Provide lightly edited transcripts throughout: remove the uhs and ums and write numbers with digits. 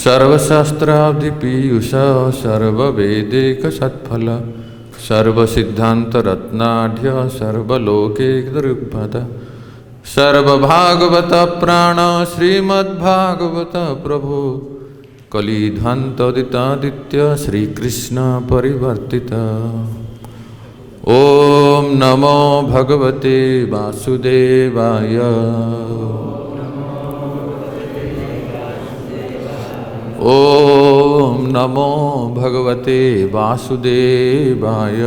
सर्वशास्त्राब्धिपीयूष सर्ववेदिकसत्फल सर्वसिद्धान्तरत्नाढ्य सर्वलोकैकदृग्भद सर्वभागवत प्राण श्रीमद्भागवत प्रभु कलिध्वंतोदितादित्य श्रीकृष्ण परिवर्तित। ओम नमो भगवते वासुदेवाय। ओम नमो भगवते वासुदेवाय।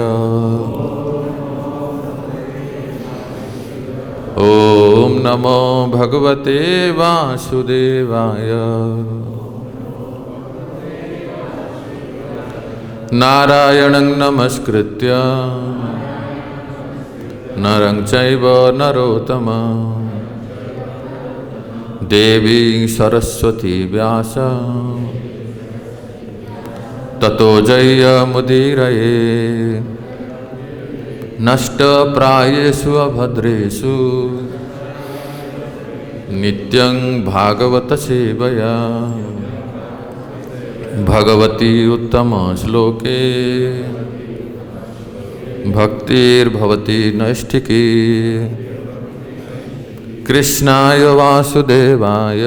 ओम नमो भगवते वासुदेवाय। नारायणं नमस्कृत्य नरं चैव नरोत्तमं देवी सरस्वती व्यास ततो जयमुदीरये। नष्टप्रायेषु अभद्रेषु नित्यं भागवत सेवया भगवती उत्तम श्लोके भक्तिर्भवती नैष्ठिकी। कृष्णाय वासुदेवाय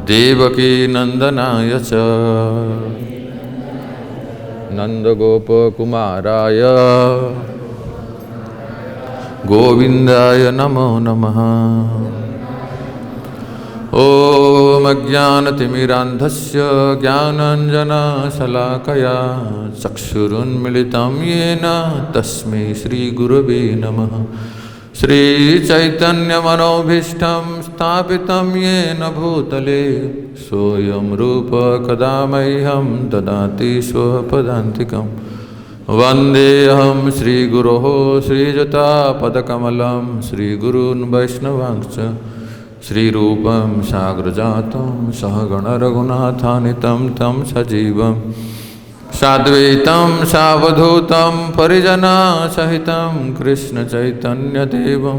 देवकी नंदनाय च नंदगोपकुमाराय गोविंदाय नमो नमः। ओम अज्ञानतिमिरान्धस्य ज्ञानाञ्जनशलाकया चक्षुरुन्मिलितं येन तस्मै श्रीगुरवे नमः। श्रीचैतन्यमनोभीष्टं स्थापितं येन भूतले सोऽयं रूपः कदा मह्यं ददाति स्वपदान्तिकं। वन्देऽहं श्रीगुरोः श्रीयुतापदकमलं श्रीगुरून् वैष्णवांश्च श्रीरूपं साग्रजातं सहगणरघुनाथान्वितं तं सजीवं साद्वैतं सावधूतं परिजनसहितं कृष्णचैतन्यदेवं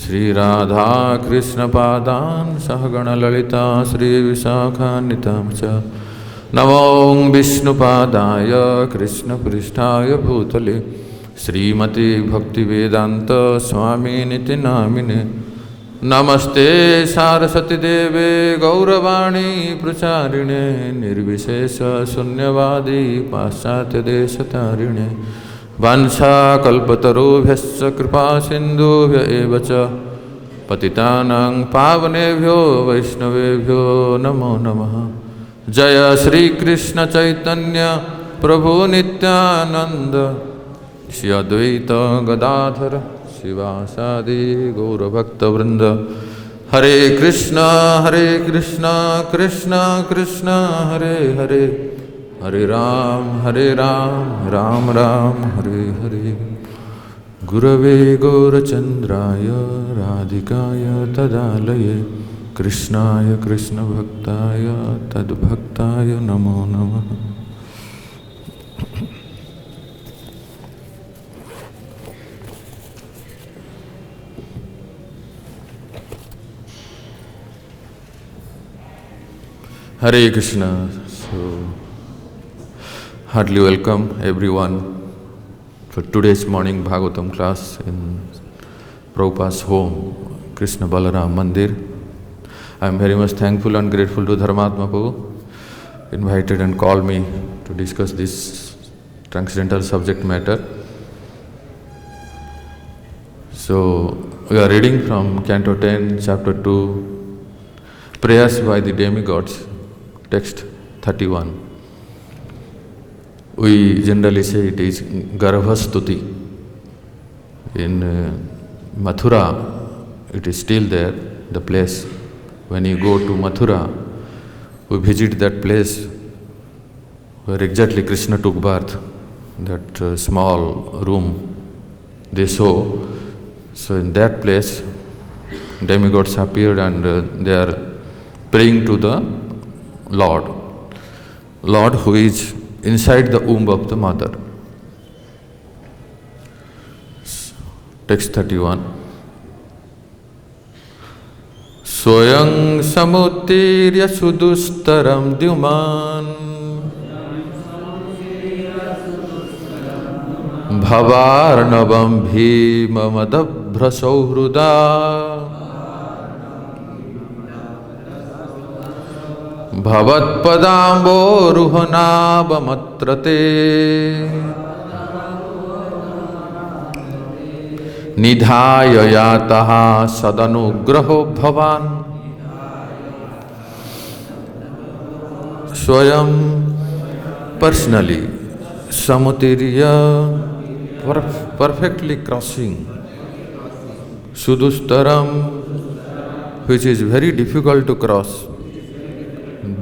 श्रीराधाकृष्णपादान् सहगणललिता श्रीविशाखान्वितं च। नमो विष्णुपादाय कृष्णपृष्ठाय भूतले श्रीमते भक्तिवेदान्त स्वामिनिति नामिने। नमस्ते सारस्वती देवे गौरवाणी प्रचारिणे निर्विशेष शून्यवादी पाश्चात्यदेशतारिणे। वंशाकल्पतरुभ्यश्च कृपा सिन्धुभ्य एव च पतितानां पावनेभ्यो वैष्णवेभ्यो नमो नमः। जय श्री कृष्ण चैतन्य प्रभु नित्यानंद श्री अद्वैत गदाधर शिवासादि गौरभक्तवृंद। हरे कृष्णा कृष्ण कृष्ण हरे हरे, हरे राम राम राम हरे हरे। गुरवे गौरचंद्राय राधिकाय तदालये कृष्णाय कृष्णभक्ताय तद्भक्ताय नमो नमः। Hare Krishna. So, heartily welcome everyone for today's morning Bhagavatam class in Prabhupada's home, Krishna Balaram Mandir. I am very much thankful and grateful to Dharmatma Prabhu, invited and called me to discuss this transcendental subject matter. So, we are reading from Canto 10, Chapter 2, Prayers by the Demigods. Text 31. We generally say it is Garvastuti. In Mathura, it is still there, the place. When you go to Mathura, we visit that place where exactly Krishna took birth, that small room they show. So in that place, demigods appeared and they are praying to the Lord who is inside the womb of the mother. Text 31. स्वयं समुत्तीर्य सुदुस्तरं द्युमान् भवार्णवं भीममदभ्रसौहृदा भवत्पदाम्बोरुहनाभमत्र ते निधाय यातः सदनुग्रहो भवान् स्वयं personally samutirya perfectly crossing sudustaram, which is very difficult to cross,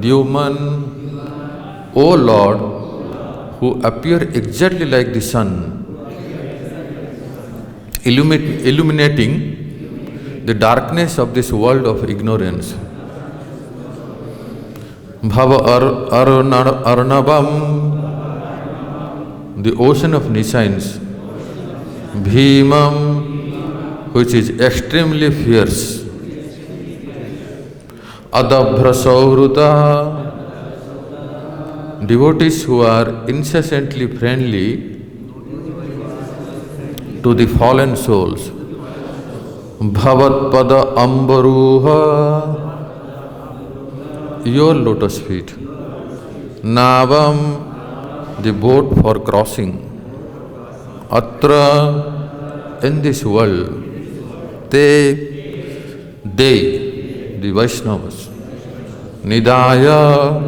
Dyuman, O Lord, who appear exactly like the sun, illuminating the darkness of this world of ignorance. Bhava Arnabam, the ocean of nescience. Bhimam, which is extremely fierce. Adabhra Saurudha, devotees who are incessantly friendly to the fallen souls. Bhavatpada Ambaruha, your lotus feet. Navam, the boat for crossing. Atra, in this world. They, the Vaishnavas. Nidaya,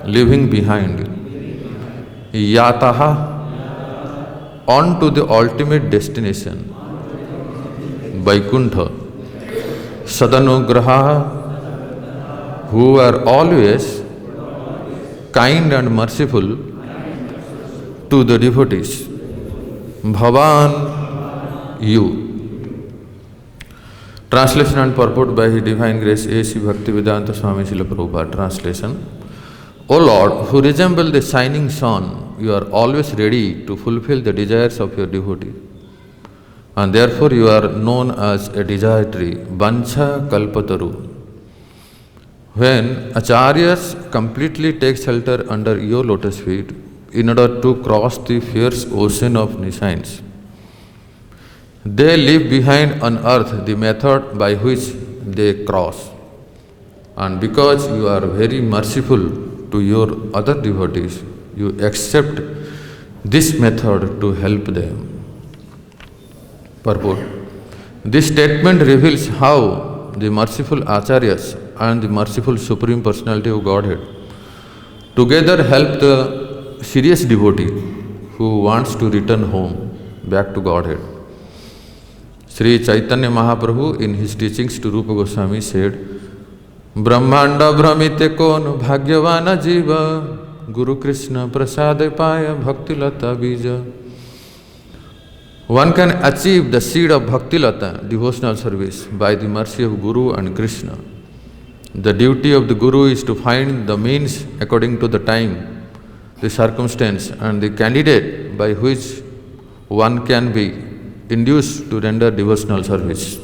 leaving behind. Yataha, on to the ultimate destination. Vaikuntha. Sadanugraha, who are always kind and merciful to the devotees. Bhavan, you. Translation and purport by His Divine Grace A.C. Bhaktivedanta Swami Srila Prabhupada. Translation. O Lord, who resemble the shining sun, you are always ready to fulfill the desires of your devotee. And therefore you are known as a desire tree, Vancha Kalpataru. When acharyas completely take shelter under your lotus feet in order to cross the fierce ocean of nescience, they leave behind on earth the method by which they cross. And because you are very merciful to your other devotees, you accept this method to help them. Purport. This statement reveals how the merciful acharyas and the merciful Supreme Personality of Godhead together help the serious devotee who wants to return home, back to Godhead. Sri Chaitanya Mahaprabhu in his teachings to Rupa Goswami said, Brahmanda Brahmite kon bhagyavana jiva Guru Krishna prasade paya bhakti lata bija. One can achieve the seed of bhakti lata, devotional service, by the mercy of Guru and Krishna. The duty of the Guru is to find the means according to the time, the circumstance, and the candidate by which one can be induced to render devotional service,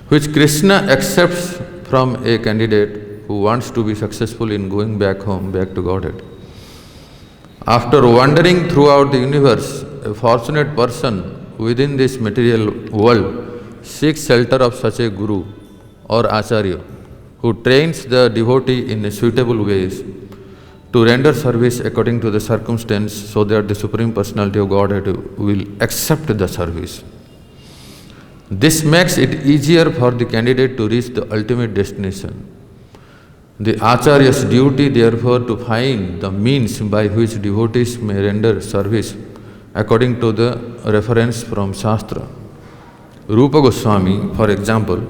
which Krishna accepts from a candidate who wants to be successful in going back home, back to Godhead. After wandering throughout the universe, a fortunate person within this material world seeks shelter of such a Guru or Acharya who trains the devotee in a suitable ways to render service according to the circumstance so that the Supreme Personality of Godhead will accept the service. This makes it easier for the candidate to reach the ultimate destination. The Acharya's duty therefore to find the means by which devotees may render service according to the reference from Shastra. Rupa Goswami, for example,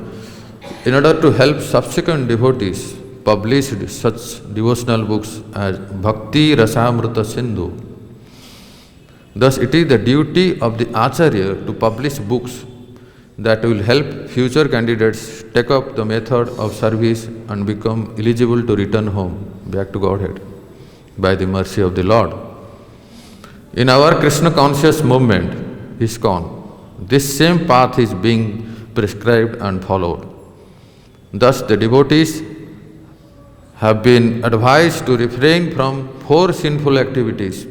in order to help subsequent devotees, published such devotional books as Bhakti Rasamrita Sindhu. Thus it is the duty of the Acharya to publish books that will help future candidates take up the method of service and become eligible to return home, back to Godhead, by the mercy of the Lord. In our Krishna conscious movement, ISKCON, this same path is being prescribed and followed. Thus, the devotees have been advised to refrain from 4 sinful activities: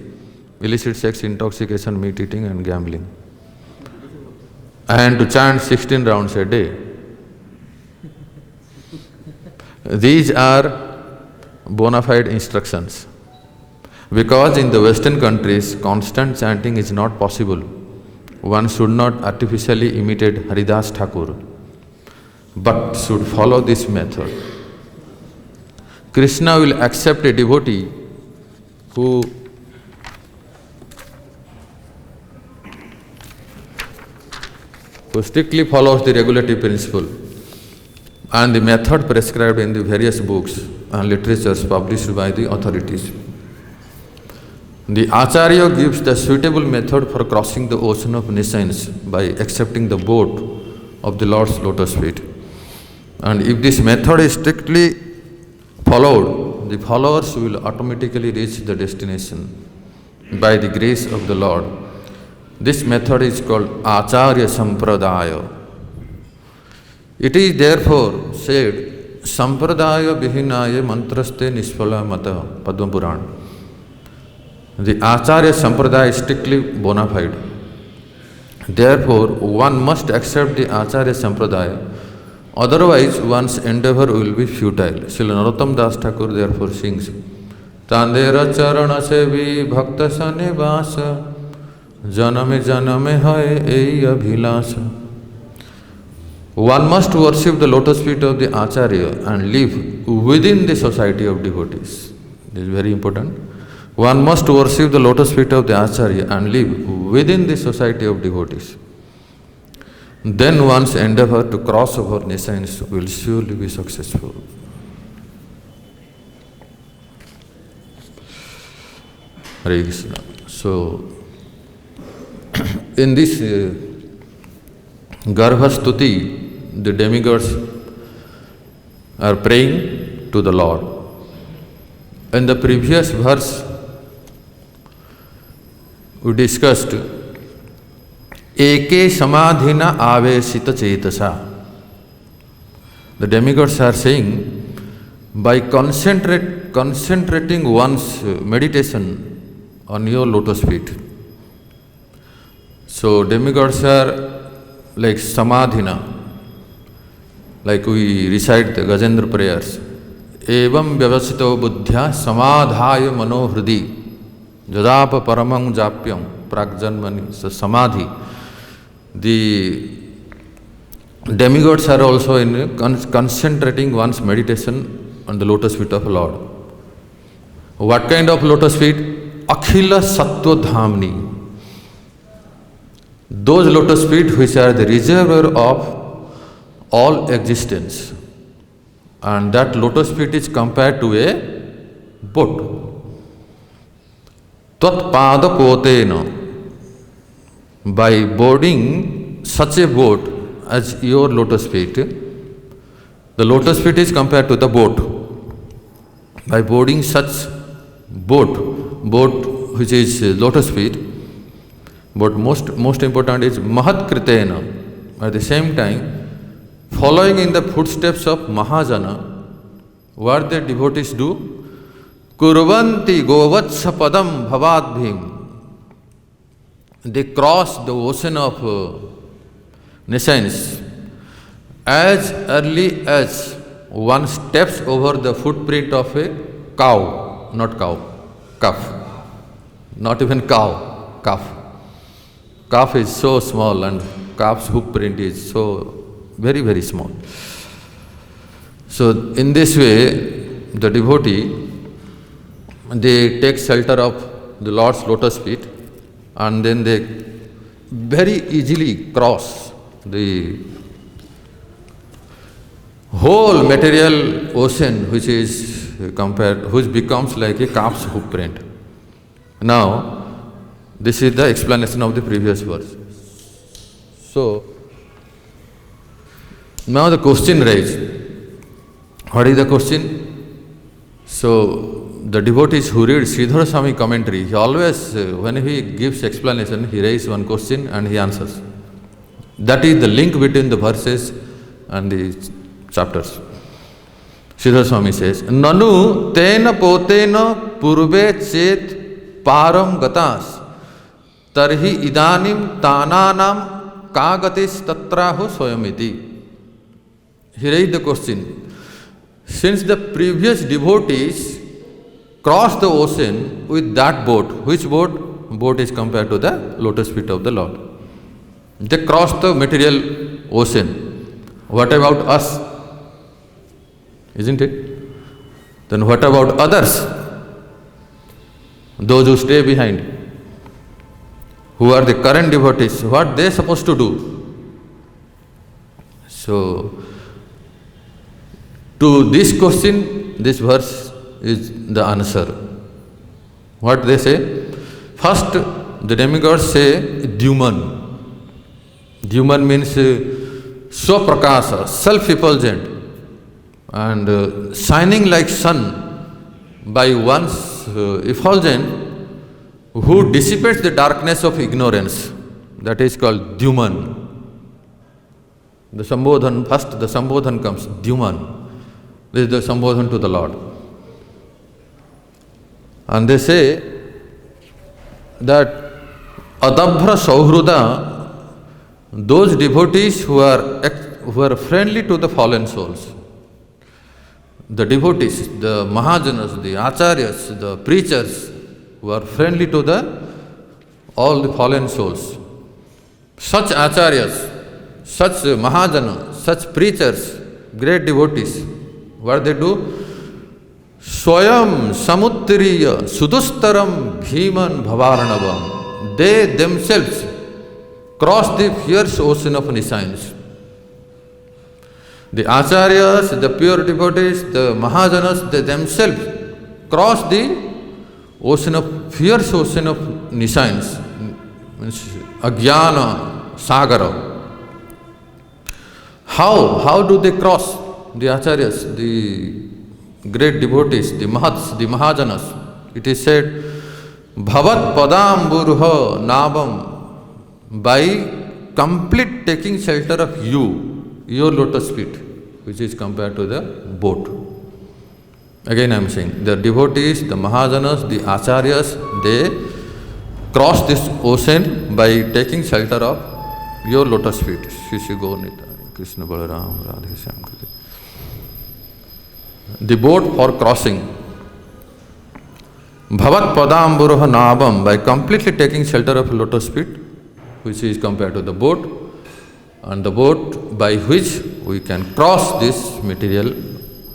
illicit sex, intoxication, meat eating, and gambling, and to chant 16 rounds a day. These are bona fide instructions. Because in the Western countries, constant chanting is not possible, one should not artificially imitate Haridas Thakur, but should follow this method. Krishna will accept a devotee who strictly follows the regulative principle and the method prescribed in the various books and literatures published by the authorities. The Acharya gives the suitable method for crossing the ocean of nescience by accepting the boat of the Lord's lotus feet. And if this method is strictly followed, the followers will automatically reach the destination by the grace of the Lord. This method is called Acharya Sampradaya. It is therefore said, Sampradaya Vihinaye Mantraste Nishphala Mata, Padma Purana. The Acharya Sampradaya is strictly bona fide. Therefore, one must accept the Acharya Sampradaya, otherwise one's endeavor will be futile. Srila Narottam Das Thakur therefore sings, Tandera Charana Sevi Bhakta Sane Vasa, Janame Janame Hai Ei Abhilasa. One must worship the lotus feet of the Acharya and live within the society of devotees. This is very important. One must worship the lotus feet of the Acharya and live within the society of devotees. Then one's endeavor to cross over nescience will surely be successful. Hare Krishna. So, in this Garbhastuti, the demigods are praying to the Lord. In the previous verse, we discussed Eke Samadhina Avesita Chetasa. The demigods are saying, by concentrating one's meditation on your lotus feet. So demigods are like Samadhina, like we recite the Gajendra prayers. Evam vyavasito buddhya samadhaya manohridi jadapa paramam japyam pragjanmani. So samadhi. The demigods are also in concentrating one's meditation on the lotus feet of Lord. What kind of lotus feet? Akhila Sattva Dhamni. Those lotus feet which are the reservoir of all existence. And that lotus feet is compared to a boat. Tat pada potena. By boarding such a boat as your lotus feet, the lotus feet is compared to the boat. By boarding such boat which is lotus feet, but most important is Mahat Kritena. At the same time, following in the footsteps of Mahajana, what the devotees do? Kurvanti Govatsa Padam Bhavadbhim. They cross the ocean of nescience as early as one steps over the footprint of a cow, not cow, calf, not even cow, calf. Calf is so small and calf's footprint is so very, very small. So in this way, the devotee, they take shelter of the Lord's lotus feet and then they very easily cross the whole material ocean which becomes like a calf's footprint. Now, this is the explanation of the previous verse. So, now the question raised. What is the question? So, the devotees who read Sridhara Swami commentary, he always, when he gives explanation, he raises one question and he answers. That is the link between the verses and the chapters. Sridhar Swami says, Nanu tena potena purve chet param gatas tarhi idanim tananam kagatis tatraho swayamiti. He raised the question, since the previous devotees crossed the ocean with that boat, which boat? Boat is compared to the lotus feet of the Lord. They crossed the material ocean. What about us? Isn't it? Then what about others? Those who stay behind, who are the current devotees, what are they supposed to do? So, to this question, this verse is the answer. What they say? First, the demigods say Dyuman. Dyuman means Swaprakasa, self-effulgent, and shining like sun by one's effulgent, who dissipates the darkness of ignorance. That is called Dyuman. The Sambodhan, first the Sambodhan comes, Dyuman. This is the Sambodhan to the Lord. And they say that Adabhra Sauhruda, those devotees who are friendly to the fallen souls, the devotees, the Mahajanas, the Acharyas, the preachers who are friendly to all the fallen souls, such Acharyas, such Mahajana, such preachers, great devotees, what they do? Swayam Samuttiriya Sudustaram Bhiman Bhavaranavam. They themselves cross the fierce ocean of nescience. The Acharyas, the pure devotees, the Mahajanas, they themselves cross the ocean of fierce ocean of nescience, means Ajnana Sagara. How do they cross? The Acharyas, the great devotees, the Mahats, the Mahajanas. It is said, Bhavat Padamburha Nabam, by complete taking shelter of you, your lotus feet, which is compared to the boat. Again I am saying, the devotees, the Mahajanas, the Acharyas, they cross this ocean by taking shelter of your lotus feet. Shri Shri Gaur Krishna Balaram Radhe Shyam Kriti. The boat for crossing. Bhavat Padamburha Nabam, by completely taking shelter of lotus feet, which is compared to the boat, and the boat by which we can cross this material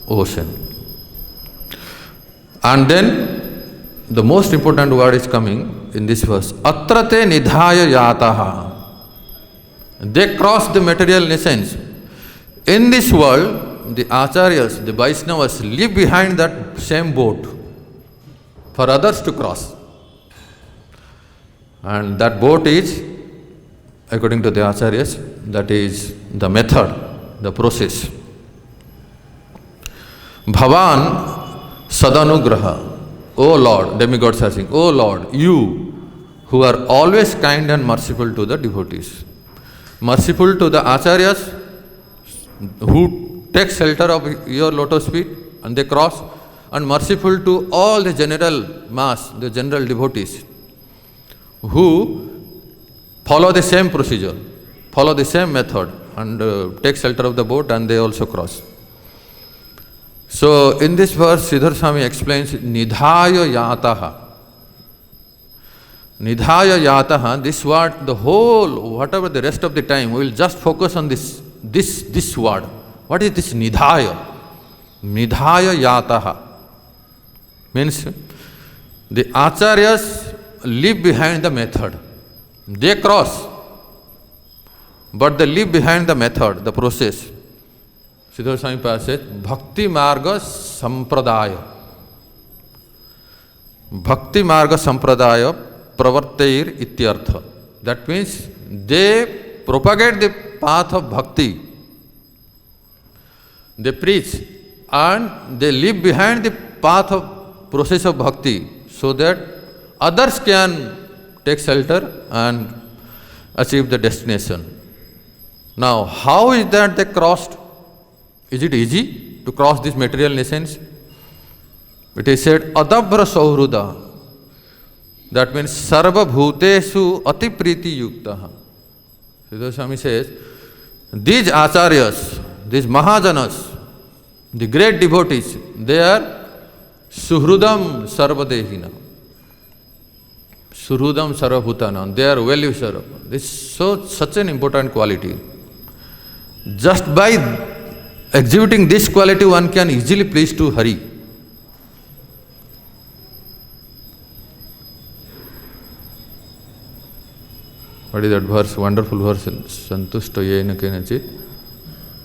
ocean. And then the most important word is coming in this verse. Atrate nidhaya yataha. They cross the material nescience. In this world, the Acharyas, the Vaishnavas live behind that same boat for others to cross. And that boat is, according to the Acharyas, that is the method, the process. Bhavan Sadanugraha. O Lord, demigods are saying, O Lord, you who are always kind and merciful to the devotees. Merciful to the Acharyas who take shelter of your lotus feet and they cross, and merciful to all the general mass, the general devotees who follow the same procedure, follow the same method and take shelter of the boat, and they also cross. So in this verse, Sridhar Swami explains Nidhaya Yataha. Nidhaya Yataha, this word, the whole, whatever the rest of the time, we will just focus on this word. What is this Nidhaya? Nidhaya Yataha means the Acharyas live behind the method. They cross, but they live behind the method, the process. Sridhar Swami says, Bhakti Marga Sampradaya. Bhakti Marga Sampradaya Pravartair Ityartha. That means they propagate the path of bhakti. They preach and they live behind the path of process of bhakti so that others can take shelter and achieve the destination. Now, how is that they crossed? Is it easy to cross this material nations? It is said, adabra sauhruda. That means sarva bhutesu ati priti yuktaha. Sridhar Swami says, these acharyas, these mahajanas, the great devotees, they are suhrudam sarvadehina. Suhrudam sarvabhutanam. They are well-wisher. This is such an important quality. Just by exhibiting this quality, one can easily please to Hari. What is that verse? Wonderful verse. Santushta yena kenachit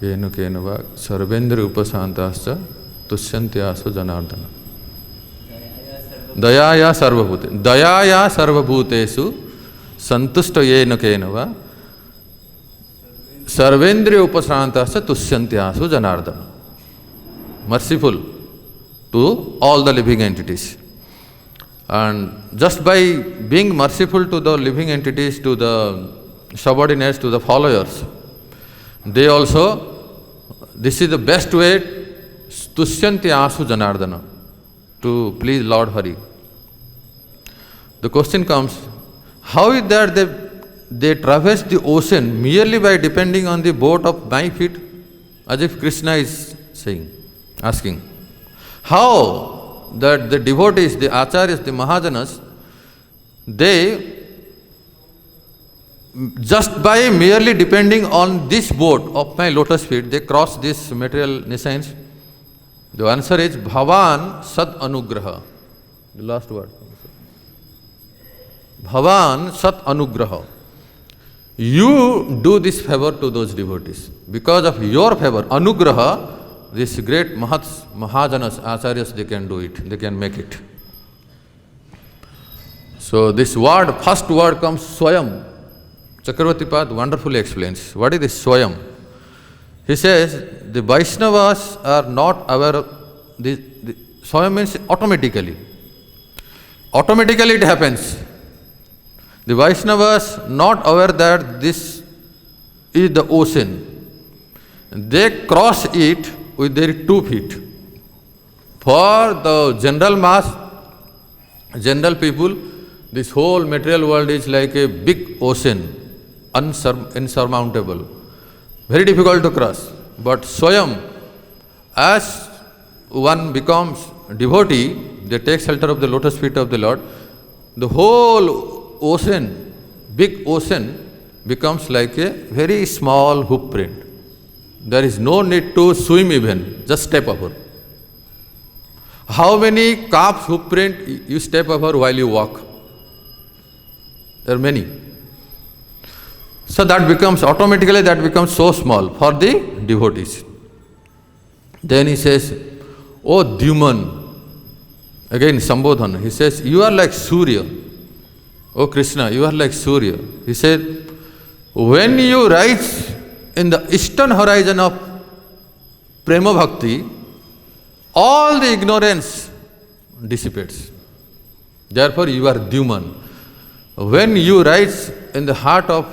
yena kenava sarvendra upasantascha tushyantyasu janardana. Dayaya sarvabhutesu santushta yena kenava sarvendra upasantascha tushyantyasu janardana. Merciful to all the living entities. And just by being merciful to the living entities, to the subordinates, to the followers, they also, this is the best way, tushyanti asu janardana, to please Lord Hari. The question comes, how is that they traverse the ocean merely by depending on the boat of my feet? As if Krishna is saying, asking. How that the devotees, the acharyas, the mahajanas, they just by merely depending on this boat of my lotus feet, they cross this material nations. The answer is Bhavan Sad Anugraha. The last word. Bhavan Sad Anugraha. You do this favor to those devotees. Because of your favor, Anugraha, this great mahajanas, acharyas, they can do it, they can make it. So this word, first word comes Swayam. Chakravarti Pad wonderfully explains. What is this Swayam? He says, the Vaishnavas are not aware of the Swayam means automatically. Automatically it happens. The Vaishnavas not aware that this is the ocean. They cross it with their 2 feet. For the general mass, general people, this whole material world is like a big ocean, insurmountable, very difficult to cross. But Swayam, as one becomes devotee, they take shelter of the lotus feet of the Lord, the whole ocean, big ocean, becomes like a very small hoof print. There is no need to swim even, just step over. How many calves hoof print you step over while you walk? There are many. So that becomes, automatically that becomes so small for the devotees. Then he says, O Dyuman, again Sambodhana, he says, you are like Surya. O Krishna, you are like Surya. He said, when you rise in the eastern horizon of Prema Bhakti, all the ignorance dissipates. Therefore, you are Dyuman. When you rise in the heart of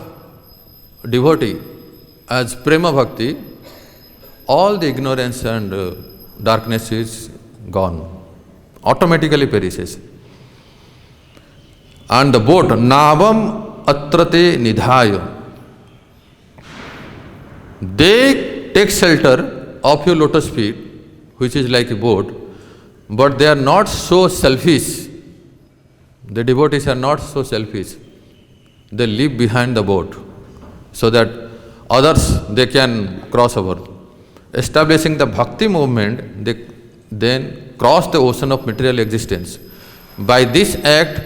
devotee as Prema Bhakti, all the ignorance and darkness is gone, automatically perishes. And the boat, Navam Atrate Nidhaya, they take shelter of your lotus feet, which is like a boat, but they are not so selfish. The devotees are not so selfish. They live behind the boat so that others they can cross over. Establishing the bhakti movement, they then cross the ocean of material existence. By this act,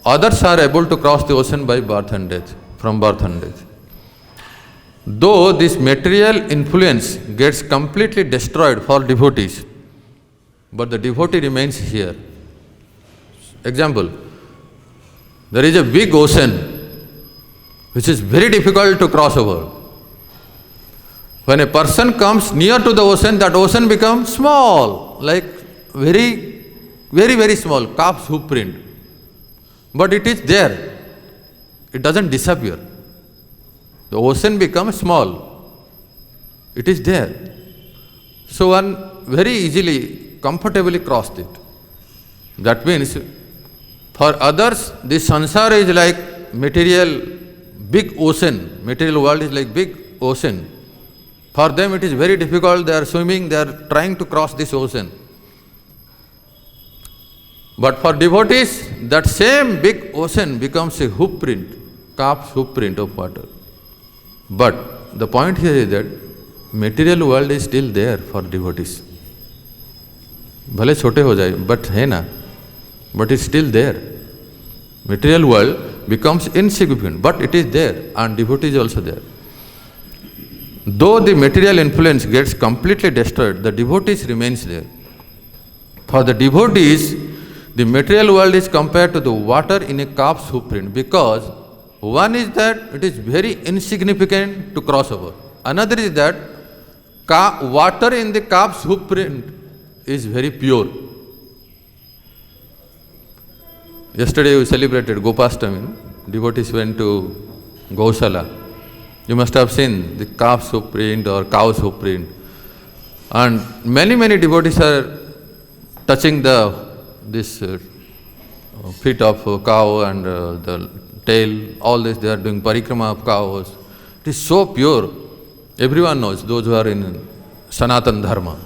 others are able to cross the ocean by birth and death, from birth and death. Though this material influence gets completely destroyed for devotees, but the devotee remains here. Example, there is a big ocean which is very difficult to cross over. When a person comes near to the ocean, that ocean becomes small, like very small, calf's hoof print. But it is there. It doesn't disappear. The ocean becomes small. It is there. So one very easily, comfortably crossed it. That means for others, this sansara is like material, big ocean. Material world is like big ocean. For them it is very difficult, they are swimming, they are trying to cross this ocean. But for devotees, that same big ocean becomes a hoof print, calf's hoof print of water. But the point here is that material world is still there for devotees. भले छोटे हो जाए, but है ना, but it's still there. Material world becomes insignificant, but it is there, and devotee is also there. Though the material influence gets completely destroyed, the devotees remains there. For the devotees, the material world is compared to the water in a calf's hoof print, because one is that it is very insignificant to cross over. Another is that water in the calf's hoof print is very pure. Yesterday we celebrated Gopastami. Devotees went to Gaushala. You must have seen the calf's hoof print or cow's hoof print. And many devotees are touching this feet of cow and the tail, all this, they are doing parikrama of cows. It is so pure. Everyone knows, those who are in Sanatan Dharma.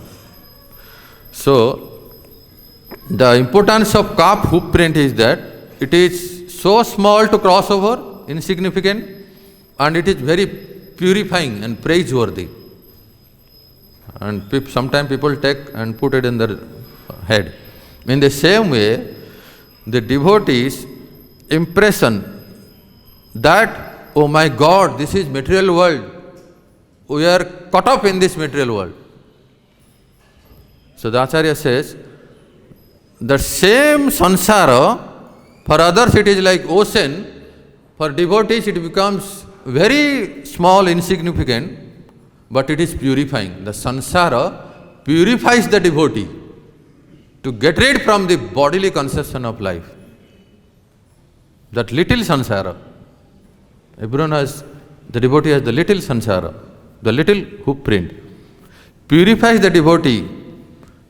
So, the importance of calf hoof print is that it is so small to cross over, insignificant, and it is very purifying and praiseworthy. And sometimes people take and put it in their head. In the same way, the devotee's impression that, oh my God, this is material world, we are caught up in this material world. So the Acharya says, the same sansara, for others it is like ocean, for devotees it becomes very small, insignificant, but it is purifying. The sansara purifies the devotee to get rid from the bodily conception of life. That little sansara, everyone has, the devotee has the little sansara, the little hoof print, purifies the devotee,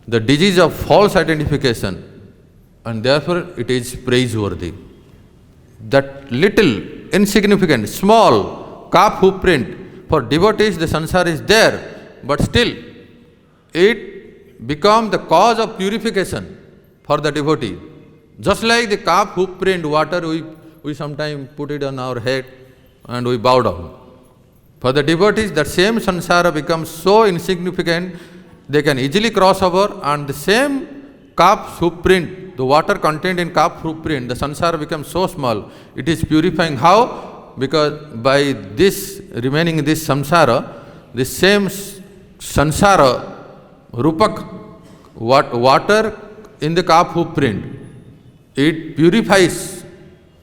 the disease of false identification, and therefore it is praiseworthy. That little, insignificant, small calf hoof print, for devotees the sansara is there, but still it becomes the cause of purification for the devotee. Just like the calf hoof print, water we sometimes put it on our head and we bow down. For the devotees, that same sansara becomes so insignificant, they can easily cross over, and the same calf hoof print, the water contained in calf hoof print, the sansara becomes so small, it is purifying. How? Because by this remaining in this samsara, the same sansara, rupak, water in the calf hoof print, it purifies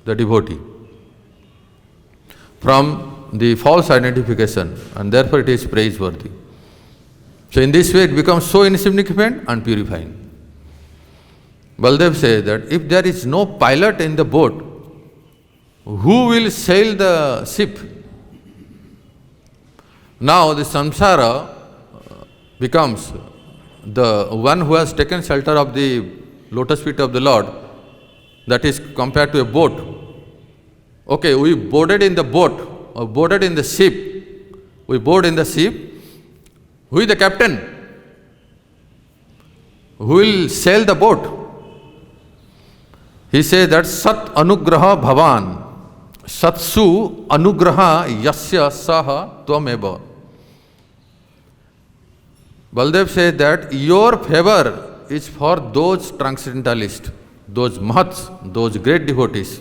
the devotee from the false identification, and therefore it is praiseworthy. So in this way it becomes so insignificant and purifying. Baldev says that if there is no pilot in the boat, who will sail the ship? Now the samsara becomes the one who has taken shelter of the lotus feet of the Lord, that is compared to a boat. Okay, we boarded in the boat, or boarded in the ship. We board in the ship. Who is the captain? Who will sail the boat? He says that Sat Anugraha Bhavan, Satsu Anugraha Yasya Saha Tvameva. Baldev says that your favor is for those transcendentalists, those mahats, those great devotees.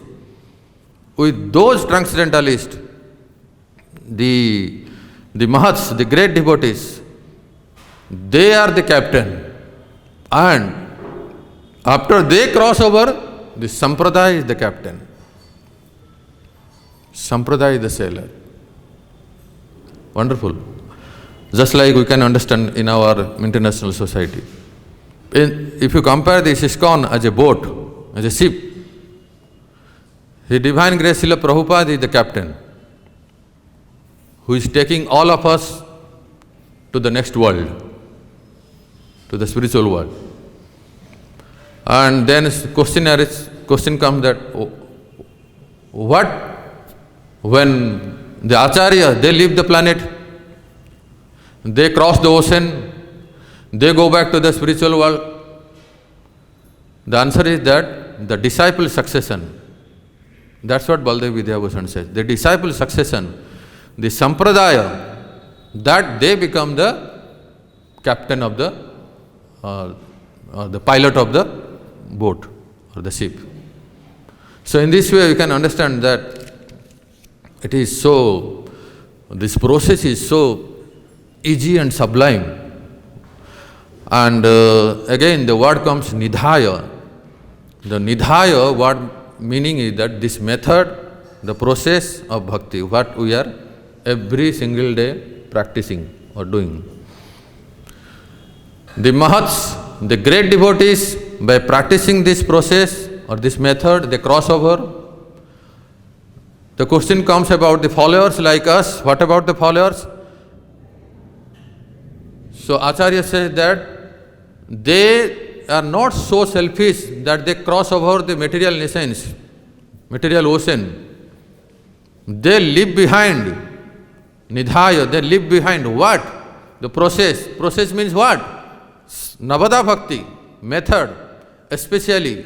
With those transcendentalists, the mahats, the great devotees, they are the captain. And after they cross over, the sampradaya is the captain. Sampradaya is the sailor. Wonderful. Just like we can understand in our international society. If you compare this ISKCON as a boat, as a ship, His Divine Grace Srila Prabhupada is the captain. who is taking all of us to the next world, to the spiritual world. And then question comes that what when the Acharya, they leave the planet, they cross the ocean, they go back to the spiritual world. The answer is that the disciple succession. That's what Baldev Vidyabhushan says. The disciple succession, the sampradaya, that they become the captain of the pilot of the boat or the ship. So in this way we can understand that it is so, this process is so easy and sublime. And again the word comes nidhaya. The nidhaya word meaning is that this method, the process of bhakti, what we are every single day practicing or doing. The Mahats, the great devotees, by practicing this process or this method, they cross over. The question comes about the followers like us. What about the followers? So Acharya says that they are not so selfish that they cross over the material nations, material ocean. They leave behind nidhaya, they leave behind what? The process. Process means what? Navada bhakti, method. Especially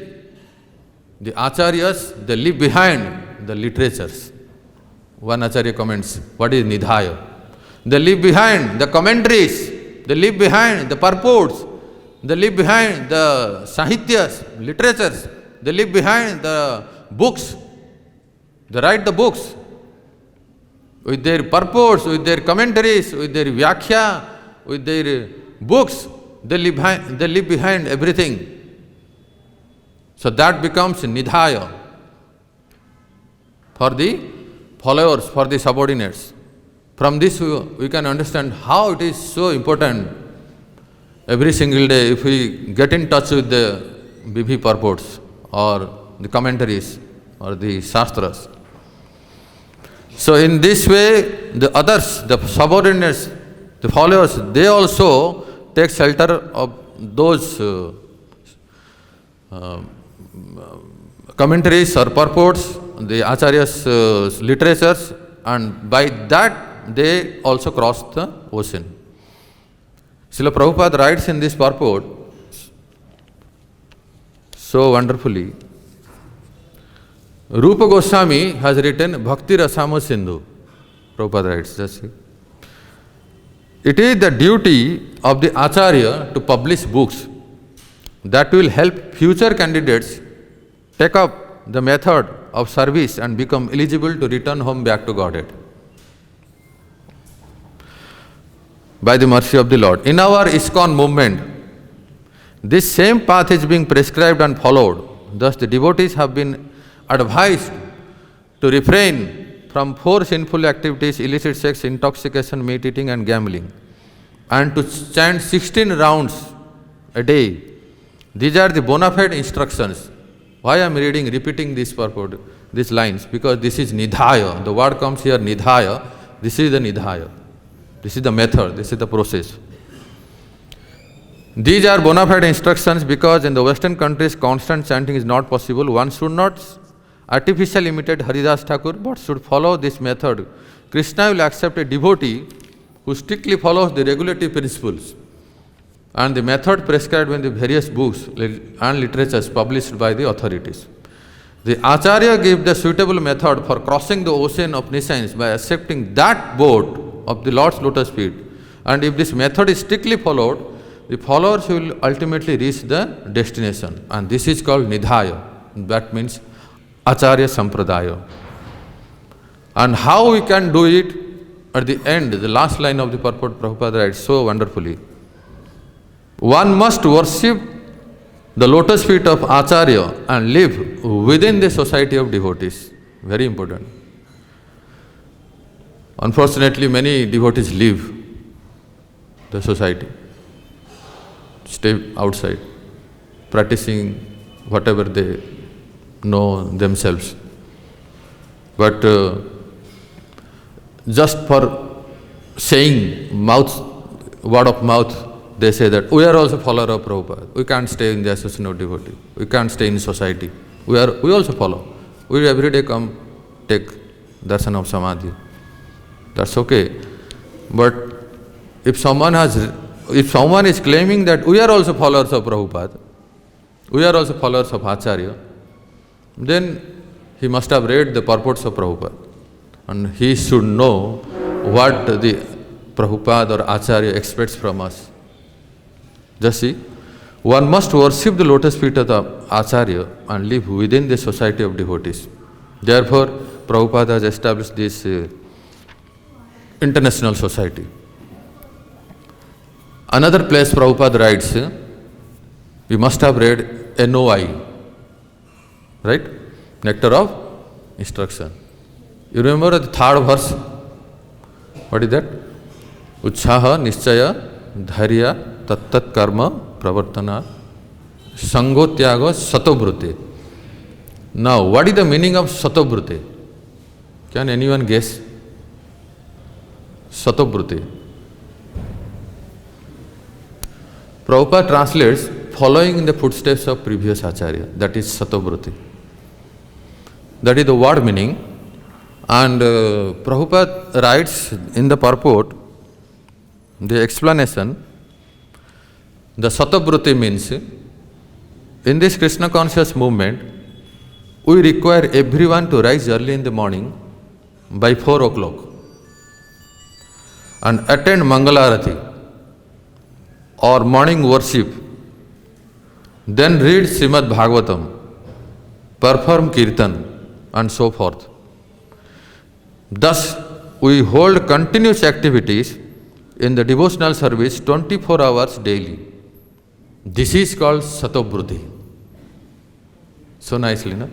the acharyas, they leave behind the literatures. One acharya comments, what is nidhaya? They leave behind the commentaries, they leave behind the purports, they leave behind the sahityas, literatures, they leave behind the books, they write the books with their purports, with their commentaries, with their vyakhya, with their books, they leave behind everything. So that becomes nidhaya for the followers, for the subordinates. From this we can understand how it is so important every single day if we get in touch with the BV purports or the commentaries or the shastras. So in this way the others, the subordinates, the followers, they also take shelter of those commentaries or purports, the acharyas' literatures, and by that they also cross the ocean. Srila Prabhupada writes in this purport so wonderfully. Rupa Goswami has written Bhakti Rasama Sindhu. Prabhupada writes, just see. It is the duty of the Acharya to publish books that will help future candidates take up the method of service and become eligible to return home back to Godhead by the mercy of the Lord. In our ISKCON movement, this same path is being prescribed and followed. Thus the devotees have been advised to refrain from 4 sinful activities: illicit sex, intoxication, meat eating and gambling, and to chant 16 rounds a day. These are the bona fide instructions. Why I am repeating this purport, these lines? Because this is nidhaya. The word comes here, nidhaya. This is the nidhaya. This is the method, this is the process. These are bona fide instructions because in the Western countries constant chanting is not possible. One should not artificially imitate Haridas Thakur but should follow this method. Krishna will accept a devotee who strictly follows the regulative principles and the method prescribed in the various books and literatures published by the authorities. The Acharya gives the suitable method for crossing the ocean of nescience by accepting that boat of the Lord's lotus feet, and if this method is strictly followed, the followers will ultimately reach the destination, and this is called nidhaya. That means Acharya Sampradaya. And how we can do it? At the end, the last line of the purport, Prabhupada writes so wonderfully. One must worship the lotus feet of Acharya and live within the society of devotees. Very important. Unfortunately, many devotees leave the society, stay outside, practicing whatever they know themselves. But just for saying word of mouth, they say that we are also follower of Prabhupada. We can't stay in the association of devotee. We can't stay in society. We also follow. We every day come take darshan of samadhi. That's okay. But if someone is claiming that we are also followers of Prabhupada, we are also followers of Acharya, then he must have read the purports of Prabhupada. And he should know what the Prabhupada or Acharya expects from us. Just see, one must worship the lotus feet of the Acharya and live within the society of devotees. Therefore, Prabhupada has established this international society. Another place Prabhupada writes, we must have read NOI, right? Nectar of Instruction. You remember the third verse? What is that? Utshaha, Nischaya, Dharya, Tattat Karma, Pravartana, Sangotyaga, Satobhrute. Now, what is the meaning of Satobhrute? Can anyone guess? Satobhrute. Prabhupada translates following in the footsteps of previous Acharya. That is Satobhrute. That is the word meaning. And Prabhupada writes in the purport, the explanation, the Satobhrute means, in this Krishna conscious movement, we require everyone to rise early in the morning by 4 o'clock and attend Mangalarati or morning worship, then read Srimad Bhagavatam, perform Kirtan and so forth. Thus, we hold continuous activities in the devotional service 24 hours daily. This is called Satobhrute. So nicely, no?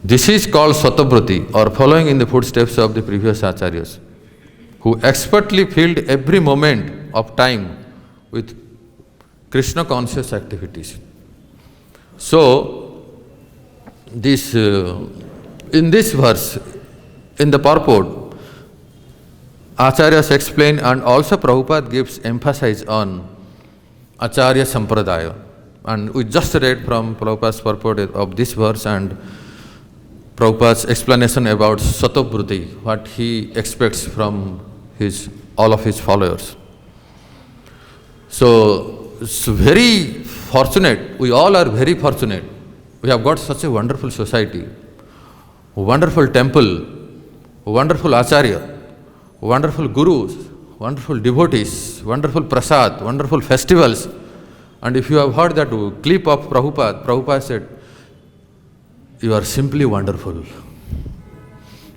This is called Satobhrute, or following in the footsteps of the previous Acharyas, who expertly filled every moment of time with Krishna conscious activities. So, this in this verse, in the purport, Acharyas explain, and also Prabhupada gives emphasis on Acharya Sampradaya. And we just read from Prabhupada's purport of this verse and Prabhupada's explanation about Satobhrute, what he expects from all of his followers. So, it's very fortunate, we all are very fortunate. We have got such a wonderful society, wonderful temple, wonderful Acharya, wonderful gurus, wonderful devotees, wonderful prasad, wonderful festivals. And if you have heard that clip of Prabhupada, Prabhupada said, you are simply wonderful.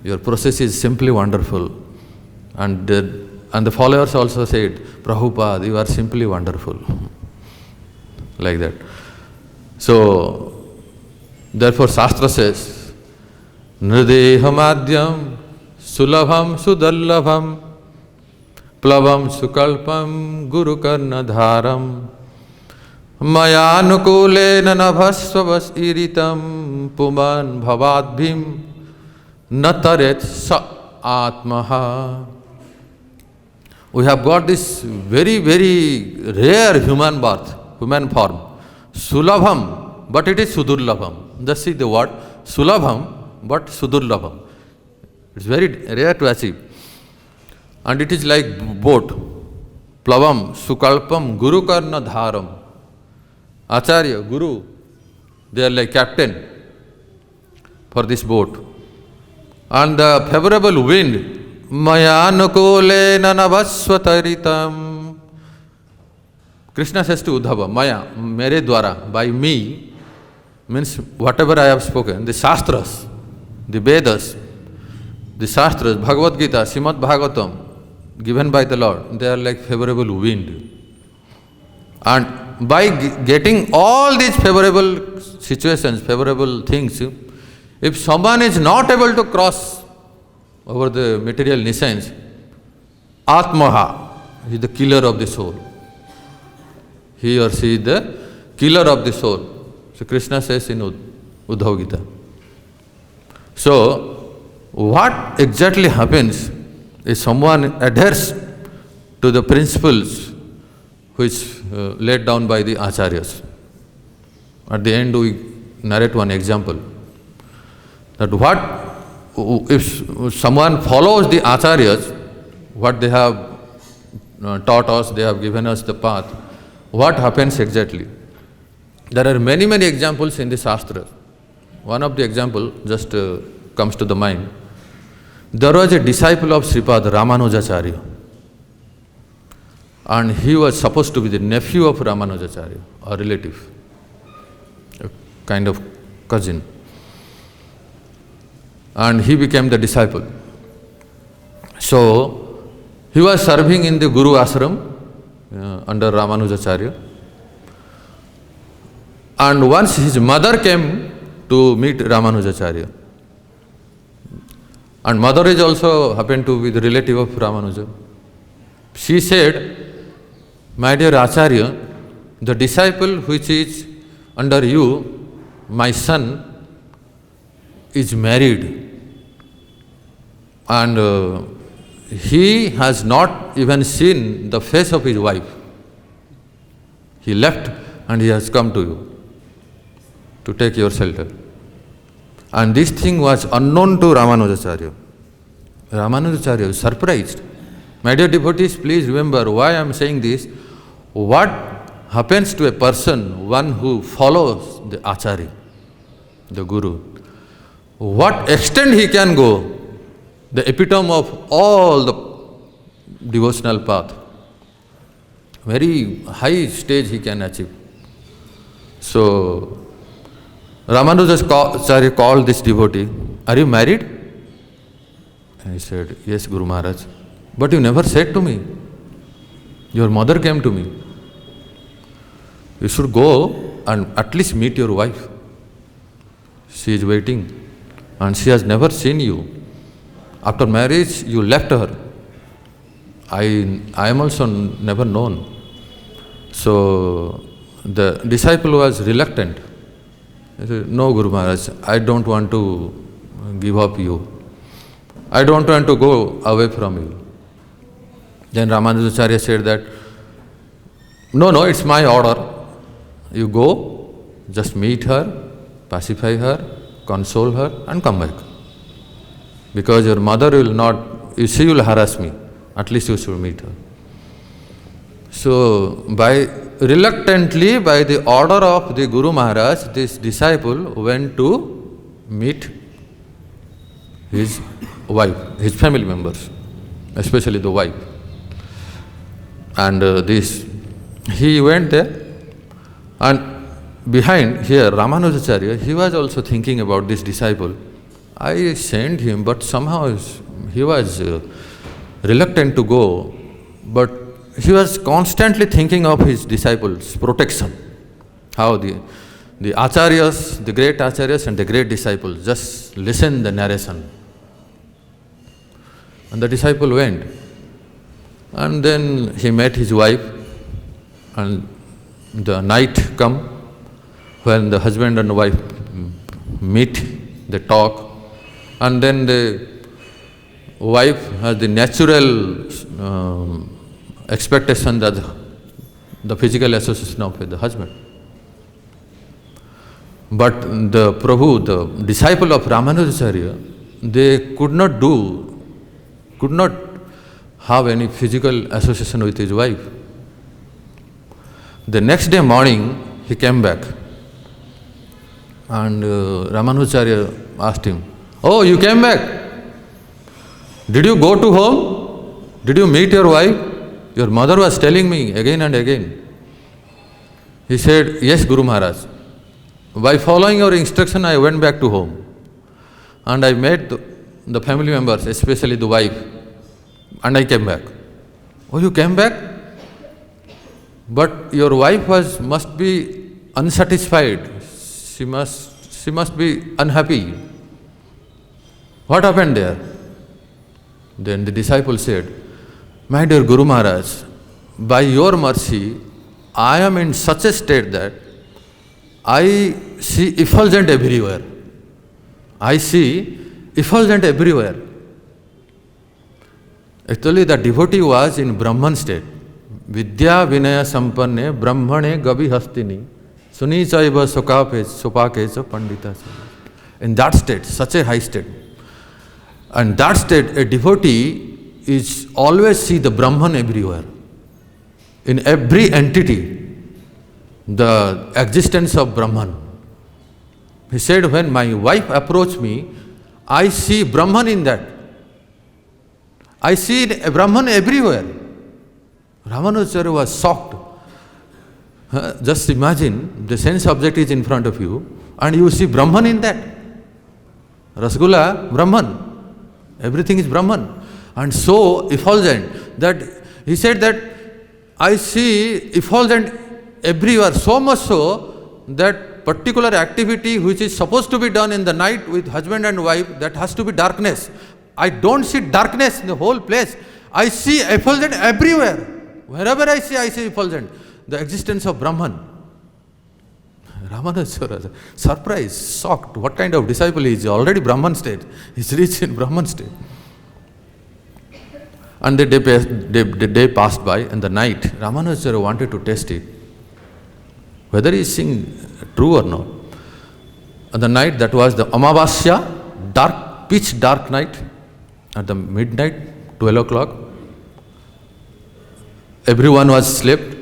Your process is simply wonderful. And the followers also said, Prabhupada, you are simply wonderful. Like that. So, therefore Shastra says, Nridehamadyam Sulabham Sudallabham Plavam Sukalpam Gurukarna Dharam Mayanukule Nanabhasvavas iritam Puman Bhavadbhim Nataret Sa Atmaha. We have got this very, very rare human birth, human form. Sulabham, but it is Sudurlabham. Just see the word, Sulabham, but Sudurlabham. It's very rare to achieve. And it is like boat. Plavam, Sukalpam, Guru Karna Dharam. Acharya, Guru, they are like captain for this boat. And the favorable wind, Mayanukule Nanavasvataritam. Krishna says to Uddhava, Maya, mere dwara, by me, means whatever I have spoken, the Shastras, the Vedas, the Shastras, Bhagavad Gita, Srimad Bhagavatam, given by the Lord, they are like favorable wind. And by getting all these favorable situations, favorable things, if someone is not able to cross over the material nescience, Atmaha is the killer of the soul. He or she is the killer of the soul. So Krishna says in Uddhava Gita. So, what exactly happens if someone adheres to the principles which laid down by the acharyas. At the end we narrate one example, that if someone follows the acharyas, what they have taught us, they have given us the path, what happens exactly? There are many, many examples in the Shastras. One of the example just comes to the mind. There was a disciple of Sripad Ramanujacharya, and he was supposed to be the nephew of Ramanujacharya, a relative, a kind of cousin. And he became the disciple. So, he was serving in the Guru ashram under Ramanujacharya. And once his mother came to meet Ramanujacharya. And mother is also happened to be the relative of Ramanuja. She said, "My dear Acharya, the disciple which is under you, my son, is married. And he has not even seen the face of his wife. He left and he has come to you to take your shelter." And this thing was unknown to Ramanujacharya. Ramanujacharya was surprised. My dear devotees, please remember why I am saying this. What happens to a person, one who follows the Acharya, the Guru? What extent he can go? The epitome of all the devotional path. Very high stage he can achieve. So, Ramanujacharya called this devotee, "Are you married?" And he said, "Yes, Guru Maharaj." "But you never said to me. Your mother came to me. You should go and at least meet your wife. She is waiting and she has never seen you. After marriage, you left her. I am also never known." So the disciple was reluctant. He said, "No, Guru Maharaj, I don't want to give up you. I don't want to go away from you." Then Ramanujacharya said that, No, it's my order. You go, just meet her, pacify her, console her and come back. Because your mother will not, she will harass me. At least you should meet her." So, reluctantly, by the order of the Guru Maharaj, this disciple went to meet his wife, his family members, especially the wife. And he went there, and behind here, Ramanujacharya, he was also thinking about this disciple. I sent him, but somehow he was reluctant to go, but he was constantly thinking of his disciples' protection. How the acharyas, the great acharyas and the great disciples, just listen the narration. And the disciple went. And then he met his wife, and the night come when the husband and wife meet, they talk, and then the wife has the natural expectation that the physical association of the husband. But the Prabhu, the disciple of Ramanujacharya, they could not have any physical association with his wife. The next day morning, he came back, and Ramanujacharya asked him, "Oh, you came back? Did you go to home? Did you meet your wife? Your mother was telling me again and again." He said, "Yes, Guru Maharaj. By following your instruction, I went back to home. And I met the family members, especially the wife, and I came back." "Oh, you came back? But your wife must be unsatisfied. She must be unhappy. What happened there?" Then the disciple said, "My dear Guru Maharaj, by your mercy, I am in such a state that I see effulgent everywhere. I see effulgent everywhere. Actually, the devotee was in Brahman state. Vidya Vinaya Sampanne Brahmane Gavi Hastini Suni Chaiva Supake Pandita. In that state, such a high state. And that state, a devotee is always see the Brahman everywhere. In every entity, the existence of Brahman. He said, when my wife approached me, I see Brahman in that. I see Brahman everywhere. Ramanujacharya was shocked. Just imagine, the sense object is in front of you and you see Brahman in that. Rasgulla, Brahman. Everything is Brahman. And so effulgent that he said that I see effulgent everywhere, so much so that particular activity which is supposed to be done in the night with husband and wife, that has to be darkness. I don't see darkness in the whole place. I see effulgent everywhere. Wherever I see effulgent. The existence of Brahman. Ramanujacharya, surprised, shocked. What kind of disciple he is? Already Brahman state. He's reached in Brahman state. And the day passed by, and the night, Ramanujacharya wanted to test it. Whether he is saying true or not. And the night, that was the Amavasya, dark, pitch dark night. At the midnight, 12 o'clock, everyone was slept.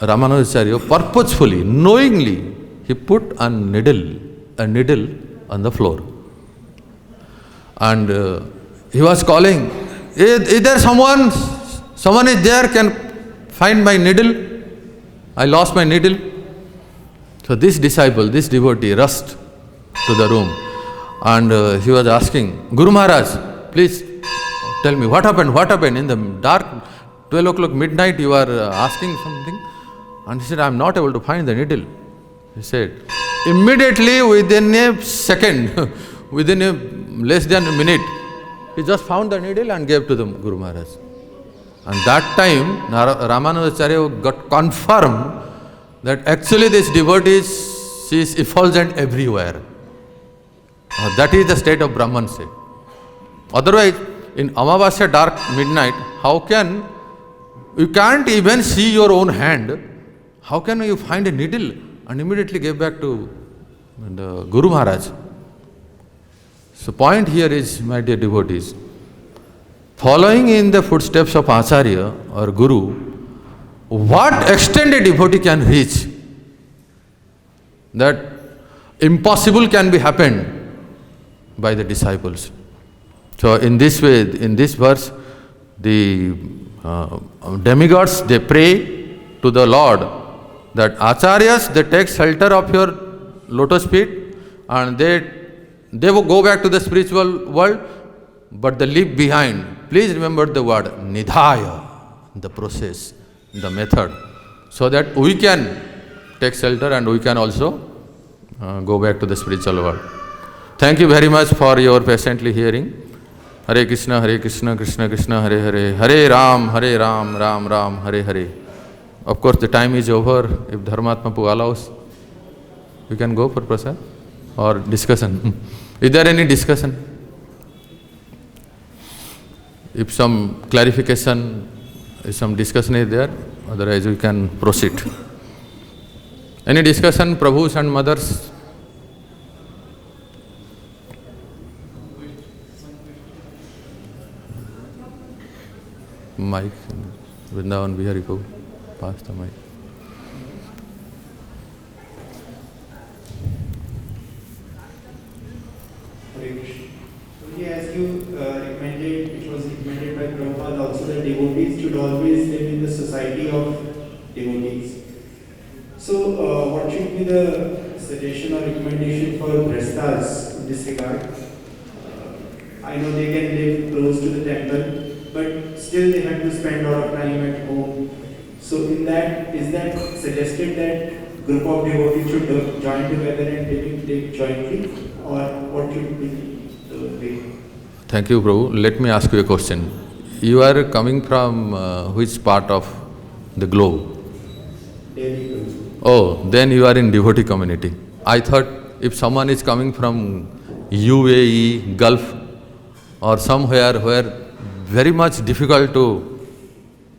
Ramanujacharya purposefully, knowingly, he put a needle on the floor. And he was calling, is there someone is there, can find my needle? I lost my needle. So this disciple, this devotee rushed to the room and he was asking, Guru Maharaj, please tell me what happened in the dark 12 o'clock midnight you are asking something? And he said, I am not able to find the needle. He said, immediately within a second, within a less than a minute, he just found the needle and gave to the Guru Maharaj. And that time, Ramanujacharya got confirmed that actually this devotee she is effulgent everywhere. That is the state of Brahman state. Otherwise, in Amavasya dark midnight, you can't even see your own hand. How can you find a needle? And immediately gave back to the Guru Maharaj. So point here is, my dear devotees, following in the footsteps of Acharya or Guru, what extent a devotee can reach, that impossible can be happened by the disciples. So in this way, in this verse, the demigods, they pray to the Lord that Acharyas, they take shelter of your lotus feet and they will go back to the spiritual world, but they leave behind. Please remember the word nidhaya, the process, the method, so that we can take shelter and we can also go back to the spiritual world. Thank you very much for your patiently hearing. Hare Krishna, Krishna Krishna, Hare Hare, Hare Ram, Ram Ram, Hare Hare. Of course, the time is over. If Dharmatmapu allows, we can go for prasad or discussion. Is there any discussion? If some clarification, if some discussion is there, otherwise we can proceed. Any discussion, Prabhus and mothers? Mic, Vrindavan Bihari Prabhu, pass the mic. As you recommended, it was recommended by Prabhupada also that devotees should always live in the society of devotees. So, what should be the suggestion or recommendation for Grihasthas in this regard? I know they can live close to the temple, but still they have to spend a lot of time at home. So, in that, is that suggested that group of devotees should join together and live jointly, or what should be the way? Thank you, Prabhu. Let me ask you a question. You are coming from which part of the globe? Delhi. Oh, then you are in devotee community. I thought if someone is coming from UAE, Gulf, or somewhere where very much difficult to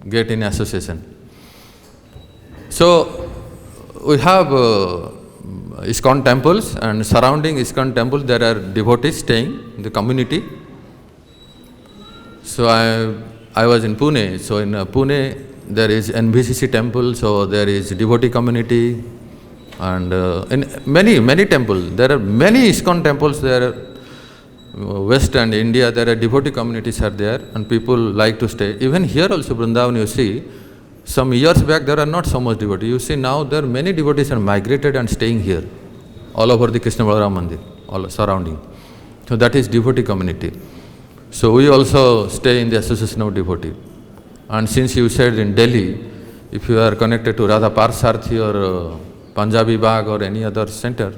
get in association. So we have ISKCON temples, and surrounding ISKCON temples there are devotees staying in the community. So I was in Pune. So in Pune there is NBCC temple, so there is devotee community, and in many temples, there are many ISKCON temples there. West and India, there are devotee communities are there, and people like to stay. Even here also, Vrindavan, you see, some years back there are not so much devotees. You see now there are many devotees are migrated and staying here, all over the Krishna Balaram Mandir, all surrounding. So that is devotee community. So we also stay in the association of devotee. And since you said in Delhi, if you are connected to Radha Parsarthi or Punjabi Bagh or any other center,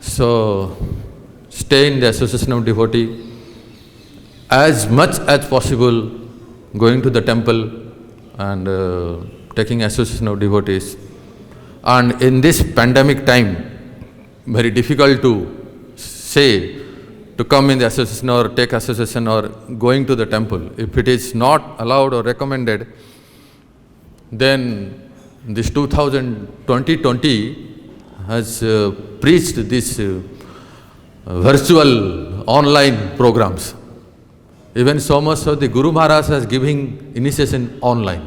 so stay in the association of devotee, as much as possible going to the temple and taking association of devotees. And in this pandemic time, very difficult to say to come in the association or take association or going to the temple. If it is not allowed or recommended, then this 2020 has preached this virtual online programs. Even so much so the Guru Maharaj is giving initiation online.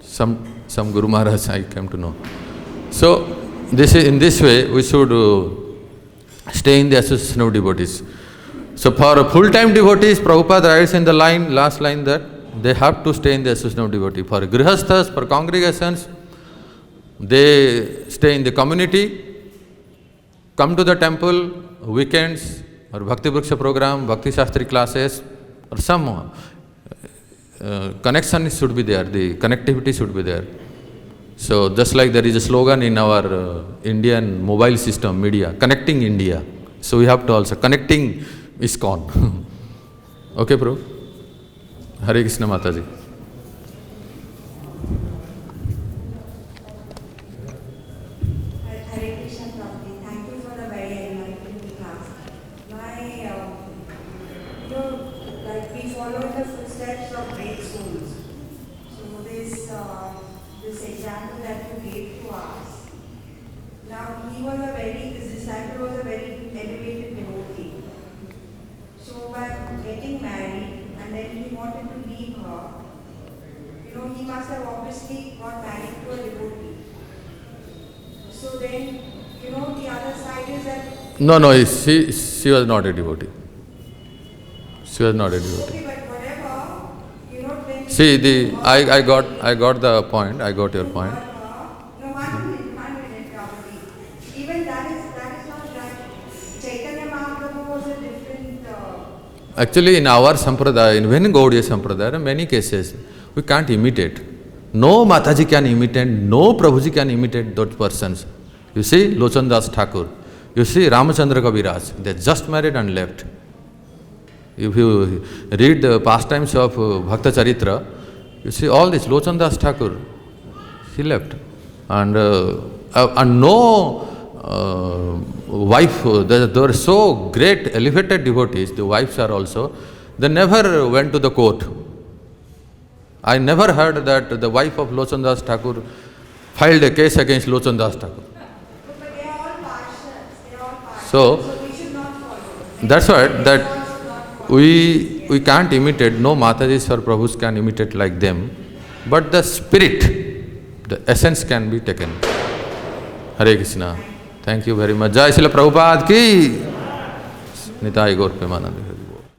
Some Guru Maharaj I came to know. So this is, in this way we should stay in the association of devotees. So for full-time devotees, Prabhupada writes in the last line that they have to stay in the association of devotees. For grihasthas, for congregations, they stay in the community, come to the temple, weekends, or Bhakti Vriksha program, Bhakti Shastri classes, or some connection should be there, the connectivity should be there. So just like there is a slogan in our Indian mobile system, media, connecting India. So we have to also connecting ISKCON. Okay, Prabhu? Hare Krishna Mataji. Hare Krishna Prabhuji, thank you for the very enlightening class. Like we follow the footsteps of great souls. So this example that you gave to us. Now his disciple was a very elevated devotee. So while getting married and then he wanted to leave her, he must have obviously got married to a devotee. So then, the other side is that... No, she was not a devotee. She was not a devotee. Okay, but whatever, then... See, I got the point, I got your point. No, one minute, Prabhuji. Even that is not right. Chaitanya Mahaprabhu was a different... Actually, in our Sampradaya, in Venu Gaudiya Sampradaya, in many cases, we can't imitate. No Mataji can imitate, no Prabhuji can imitate those persons. You see, Lochan Das Thakur, you see Ramachandra Kaviraj, they just married and left. If you read the pastimes of Bhakta Charitra, you see all this, Lochan Das Thakur, he left. And no wife, there were so great elevated devotees, the wives are also, they never went to the court. I never heard that the wife of Lochan Das Thakur filed a case against Lochan Das Thakur. But they are all partials. So we should not follow. that's why that we can't imitate, no Matajis or Prabhus can imitate like them, but the spirit, the essence can be taken. Hare Krishna. Thank you very much. Jai Srila Prabhupada ki Nitai Gaur Premanand.